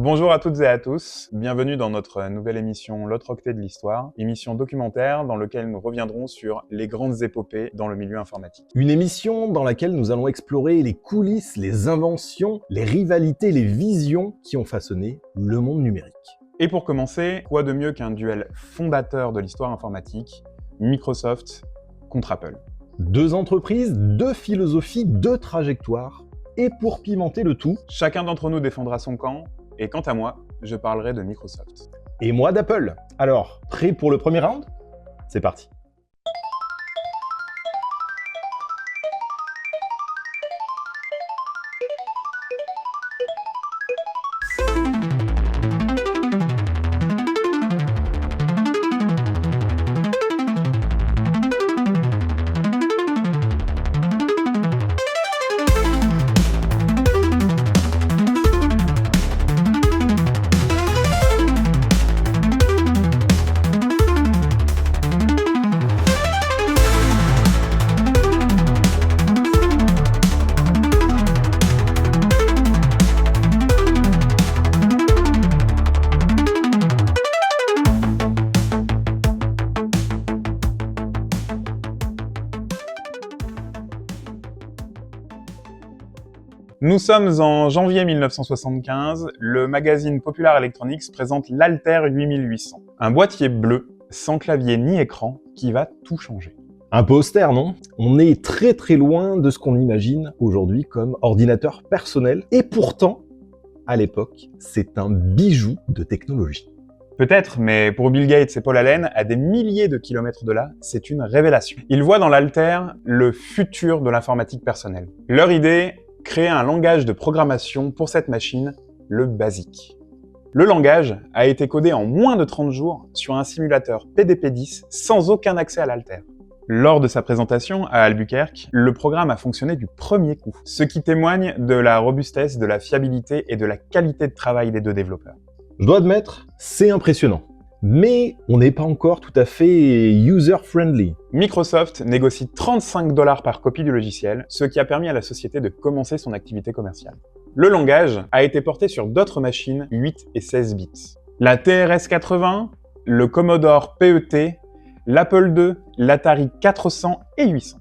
Bonjour à toutes et à tous, bienvenue dans notre nouvelle émission L'autre octet de l'histoire, émission documentaire dans laquelle nous reviendrons sur les grandes épopées dans le milieu informatique. Une émission dans laquelle nous allons explorer les coulisses, les inventions, les rivalités, les visions qui ont façonné le monde numérique. Et pour commencer, quoi de mieux qu'un duel fondateur de l'histoire informatique, Microsoft contre Apple. Deux entreprises, deux philosophies, deux trajectoires, et pour pimenter le tout, chacun d'entre nous défendra son camp, et quant à moi, je parlerai de Microsoft. Et moi d'Apple. Alors, prêt pour le premier round ? C'est parti. Nous sommes en janvier 1975, le magazine Popular Electronics présente l'Alter 8800, un boîtier bleu, sans clavier ni écran, qui va tout changer. Un peu austère, non ? On est très loin de ce qu'on imagine aujourd'hui comme ordinateur personnel, et pourtant, à l'époque, c'est un bijou de technologie. Peut-être, mais pour Bill Gates et Paul Allen, à des milliers de kilomètres de là, c'est une révélation. Ils voient dans l'Alter le futur de l'informatique personnelle. Leur idée, créer un langage de programmation pour cette machine, le BASIC. Le langage a été codé en moins de 30 jours sur un simulateur PDP-10 sans aucun accès à l'Alter. Lors de sa présentation à Albuquerque, le programme a fonctionné du premier coup, ce qui témoigne de la robustesse, de la fiabilité et de la qualité de travail des deux développeurs. Je dois admettre, c'est impressionnant. Mais on n'est pas encore tout à fait user-friendly. Microsoft négocie 35 $ par copie du logiciel, ce qui a permis à la société de commencer son activité commerciale. Le langage a été porté sur d'autres machines 8 et 16 bits. La TRS-80, le Commodore PET, l'Apple II, l'Atari 400 et 800,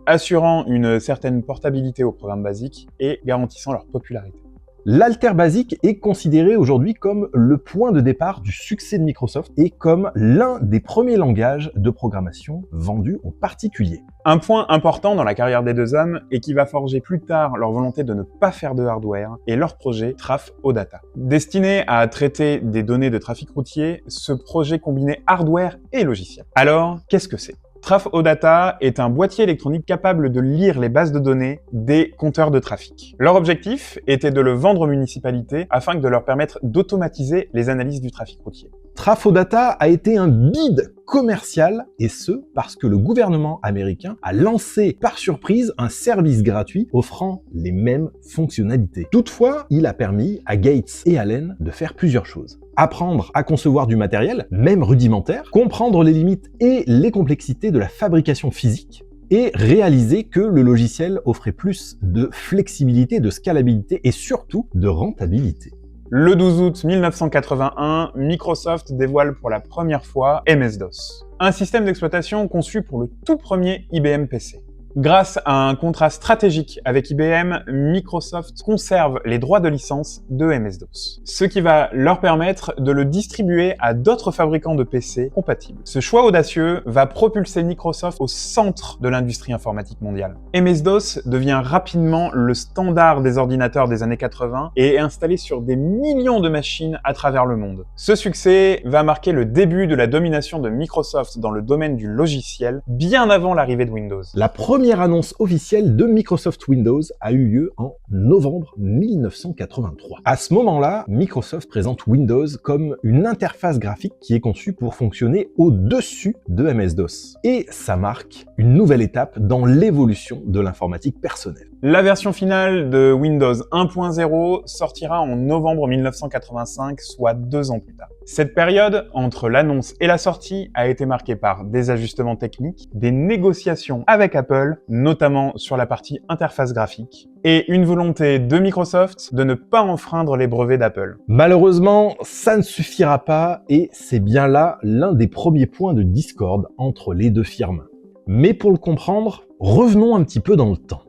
assurant une certaine portabilité au programme BASIC et garantissant leur popularité. L'Alter BASIC est considéré aujourd'hui comme le point de départ du succès de Microsoft et comme l'un des premiers langages de programmation vendus aux particuliers. Un point important dans la carrière des deux hommes et qui va forger plus tard leur volonté de ne pas faire de hardware et leur projet Traf OData. Destiné à traiter des données de trafic routier, ce projet combinait hardware et logiciel. Alors, qu'est-ce que c'est ? Traf OData est un boîtier électronique capable de lire les bases de données des compteurs de trafic. Leur objectif était de le vendre aux municipalités afin de leur permettre d'automatiser les analyses du trafic routier. Traf OData a été un bid commercial, et ce, parce que le gouvernement américain a lancé par surprise un service gratuit offrant les mêmes fonctionnalités. Toutefois, il a permis à Gates et Allen de faire plusieurs choses. Apprendre à concevoir du matériel, même rudimentaire, comprendre les limites et les complexités de la fabrication physique, et réaliser que le logiciel offrait plus de flexibilité, de scalabilité et surtout de rentabilité. Le 12 août 1981, Microsoft dévoile pour la première fois MS-DOS, un système d'exploitation conçu pour le tout premier IBM PC. Grâce à un contrat stratégique avec IBM, Microsoft conserve les droits de licence de MS-DOS, ce qui va leur permettre de le distribuer à d'autres fabricants de PC compatibles. Ce choix audacieux va propulser Microsoft au centre de l'industrie informatique mondiale. MS-DOS devient rapidement le standard des ordinateurs des années 80 et est installé sur des millions de machines à travers le monde. Ce succès va marquer le début de la domination de Microsoft dans le domaine du logiciel, bien avant l'arrivée de Windows. La première annonce officielle de Microsoft Windows a eu lieu en novembre 1983. À ce moment-là, Microsoft présente Windows comme une interface graphique qui est conçue pour fonctionner au-dessus de MS-DOS. Et ça marque une nouvelle étape dans l'évolution de l'informatique personnelle. La version finale de Windows 1.0 sortira en novembre 1985, soit 2 ans plus tard. Cette période, entre l'annonce et la sortie, a été marquée par des ajustements techniques, des négociations avec Apple, notamment sur la partie interface graphique, et une volonté de Microsoft de ne pas enfreindre les brevets d'Apple. Malheureusement, ça ne suffira pas et c'est bien là l'un des premiers points de discorde entre les deux firmes. Mais pour le comprendre, revenons un petit peu dans le temps.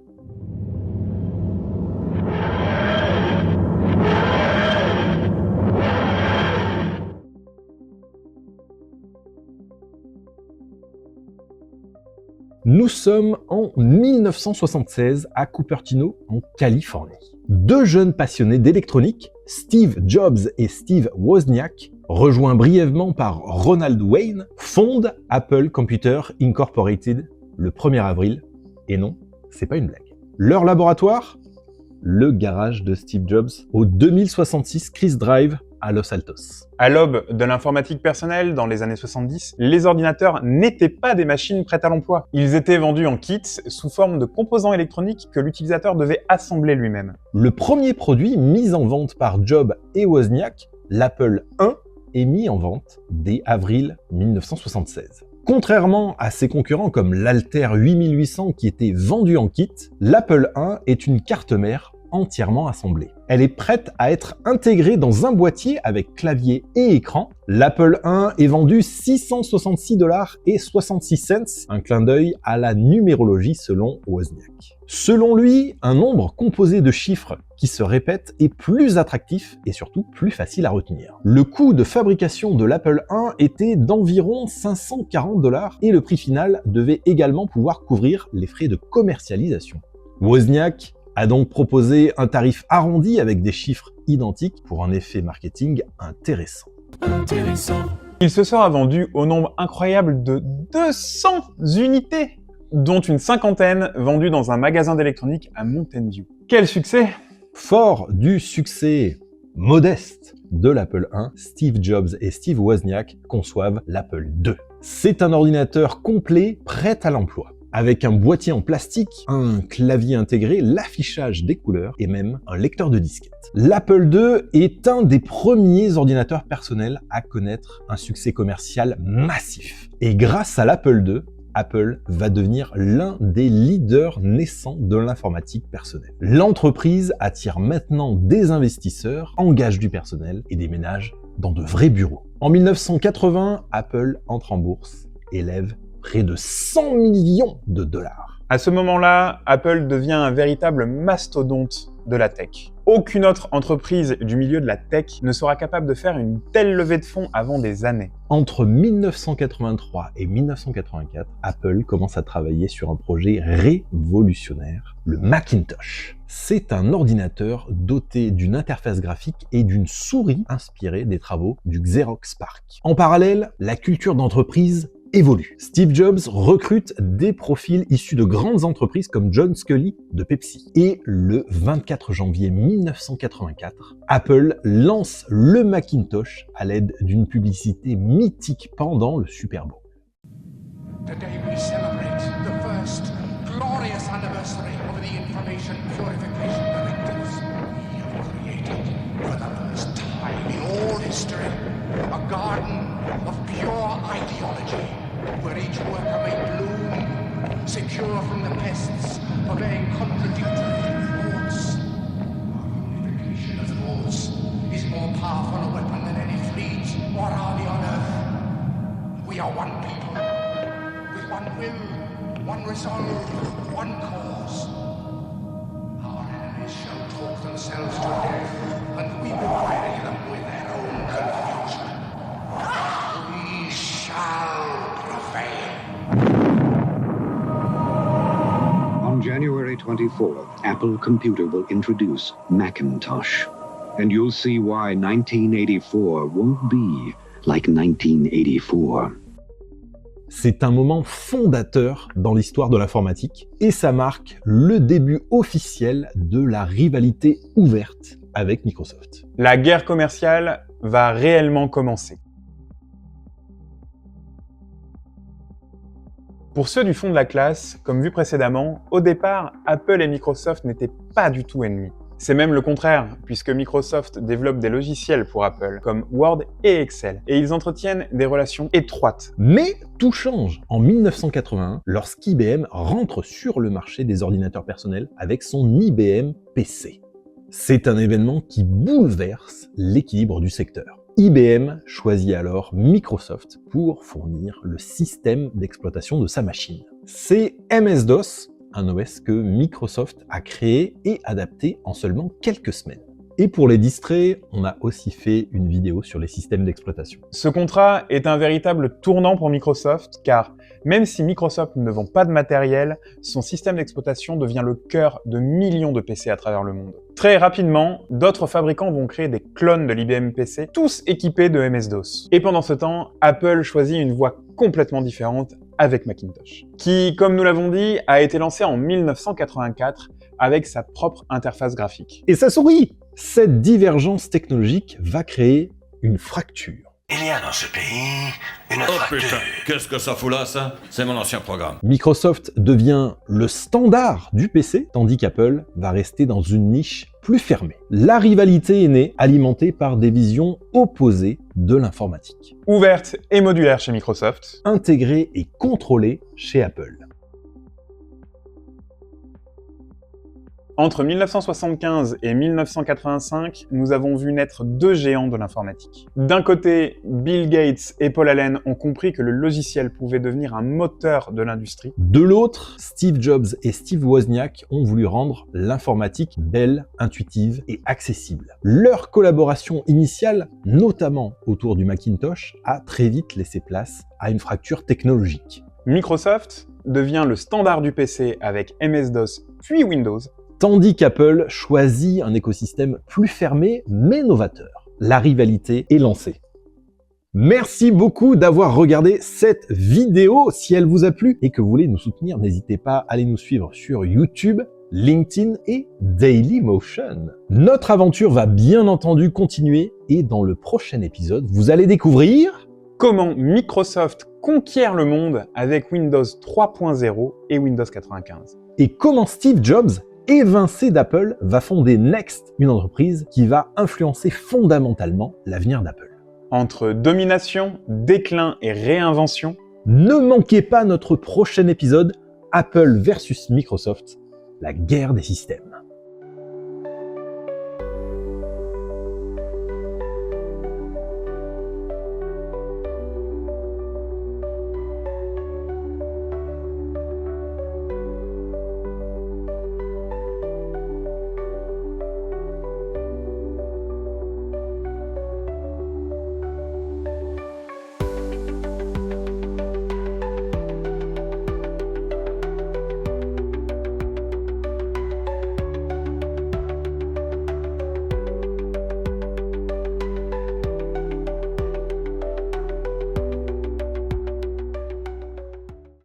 Nous sommes en 1976 à Cupertino, en Californie. Deux jeunes passionnés d'électronique, Steve Jobs et Steve Wozniak, rejoints brièvement par Ronald Wayne, fondent Apple Computer Incorporated le 1er avril. Et non, c'est pas une blague. Leur laboratoire ? Le garage de Steve Jobs, au 2066 Chris Drive à Los Altos. À l'aube de l'informatique personnelle, dans les années 70, les ordinateurs n'étaient pas des machines prêtes à l'emploi. Ils étaient vendus en kits sous forme de composants électroniques que l'utilisateur devait assembler lui-même. Le premier produit mis en vente par Jobs et Wozniak, l'Apple I, est mis en vente dès avril 1976. Contrairement à ses concurrents comme l'Alter 8800 qui était vendu en kit, l'Apple I est une carte mère entièrement assemblée. Elle est prête à être intégrée dans un boîtier avec clavier et écran. L'Apple I est vendu $666,66, un clin d'œil à la numérologie selon Wozniak. Selon lui, un nombre composé de chiffres qui se répètent est plus attractif et surtout plus facile à retenir. Le coût de fabrication de l'Apple I était d'environ $540 et le prix final devait également pouvoir couvrir les frais de commercialisation. Wozniak a donc proposé un tarif arrondi avec des chiffres identiques pour un effet marketing intéressant. Il se sera vendu au nombre incroyable de 200 unités, dont une cinquantaine vendues dans un magasin d'électronique à Mountain View. Quel succès! Fort du succès modeste de l'Apple I, Steve Jobs et Steve Wozniak conçoivent l'Apple II. C'est un ordinateur complet, prêt à l'emploi. Avec un boîtier en plastique, un clavier intégré, l'affichage des couleurs et même un lecteur de disquettes. L'Apple II est un des premiers ordinateurs personnels à connaître un succès commercial massif. Et grâce à l'Apple II, Apple va devenir l'un des leaders naissants de l'informatique personnelle. L'entreprise attire maintenant des investisseurs, engage du personnel et déménage dans de vrais bureaux. En 1980, Apple entre en bourse et lève près de 100 millions de dollars. À ce moment-là, Apple devient un véritable mastodonte de la tech. Aucune autre entreprise du milieu de la tech ne sera capable de faire une telle levée de fonds avant des années. Entre 1983 et 1984, Apple commence à travailler sur un projet révolutionnaire, le Macintosh. C'est un ordinateur doté d'une interface graphique et d'une souris inspirée des travaux du Xerox PARC. En parallèle, la culture d'entreprise évolue. Steve Jobs recrute des profils issus de grandes entreprises comme John Sculley de Pepsi. Et le 24 janvier 1984, Apple lance le Macintosh à l'aide d'une publicité mythique pendant le Super Bowl. Today we celebrate the first glorious anniversary of the Information Purification Directives. We have created for the first time in all history a garden of pure ideology, where each worker may bloom, secure from the pests of a contradictory thoughts. Our unification of thoughts is more powerful a weapon than any fleet or army on earth. We are one people, with one will, one resolve, one cause. Our enemies shall talk themselves to death, and we will bury them with their own confusion. We shall prevail. On January 24th, Apple Computer will introduce Macintosh. And you'll see why 1984 won't be like 1984. C'est un moment fondateur dans l'histoire de l'informatique et ça marque le début officiel de la rivalité ouverte avec Microsoft. La guerre commerciale va réellement commencer. Pour ceux du fond de la classe, comme vu précédemment, au départ, Apple et Microsoft n'étaient pas du tout ennemis. C'est même le contraire, puisque Microsoft développe des logiciels pour Apple, comme Word et Excel, et ils entretiennent des relations étroites. Mais tout change en 1981 lorsqu'IBM rentre sur le marché des ordinateurs personnels avec son IBM PC. C'est un événement qui bouleverse l'équilibre du secteur. IBM choisit alors Microsoft pour fournir le système d'exploitation de sa machine. C'est MS-DOS, un OS que Microsoft a créé et adapté en seulement quelques semaines. Et pour les distraits, on a aussi fait une vidéo sur les systèmes d'exploitation. Ce contrat est un véritable tournant pour Microsoft, car même si Microsoft ne vend pas de matériel, son système d'exploitation devient le cœur de millions de PC à travers le monde. Très rapidement, d'autres fabricants vont créer des clones de l'IBM PC, tous équipés de MS-DOS. Et pendant ce temps, Apple choisit une voie complètement différente avec Macintosh, qui, comme nous l'avons dit, a été lancé en 1984 avec sa propre interface graphique. Et sa souris! Cette divergence technologique va créer une fracture. Il y a dans ce pays une Oh fracture. putain, qu'est-ce que ça fout là, ça? C'est mon ancien programme. Microsoft devient le standard du PC, tandis qu'Apple va rester dans une niche plus fermée. La rivalité est née, alimentée par des visions opposées de l'informatique. Ouverte et modulaire chez Microsoft, Intégrée et contrôlée chez Apple. entre 1975 et 1985, nous avons vu naître deux géants de l'informatique. D'un côté, Bill Gates et Paul Allen ont compris que le logiciel pouvait devenir un moteur de l'industrie. De l'autre, Steve Jobs et Steve Wozniak ont voulu rendre l'informatique belle, intuitive et accessible. Leur collaboration initiale, notamment autour du Macintosh, a très vite laissé place à une fracture technologique. Microsoft devient le standard du PC avec MS-DOS puis Windows. Tandis qu'Apple choisit un écosystème plus fermé mais novateur. La rivalité est lancée. Merci beaucoup d'avoir regardé cette vidéo. Si elle vous a plu et que vous voulez nous soutenir, n'hésitez pas à aller nous suivre sur YouTube, LinkedIn et Dailymotion. Notre aventure va bien entendu continuer et dans le prochain épisode, vous allez découvrir Comment Microsoft conquiert le monde avec Windows 3.0 et Windows 95. et comment Steve Jobs, évincé d'Apple, va fonder Next, une entreprise qui va influencer fondamentalement l'avenir d'Apple. Entre domination, déclin et réinvention, Ne manquez pas notre prochain épisode, Apple versus Microsoft, la guerre des systèmes.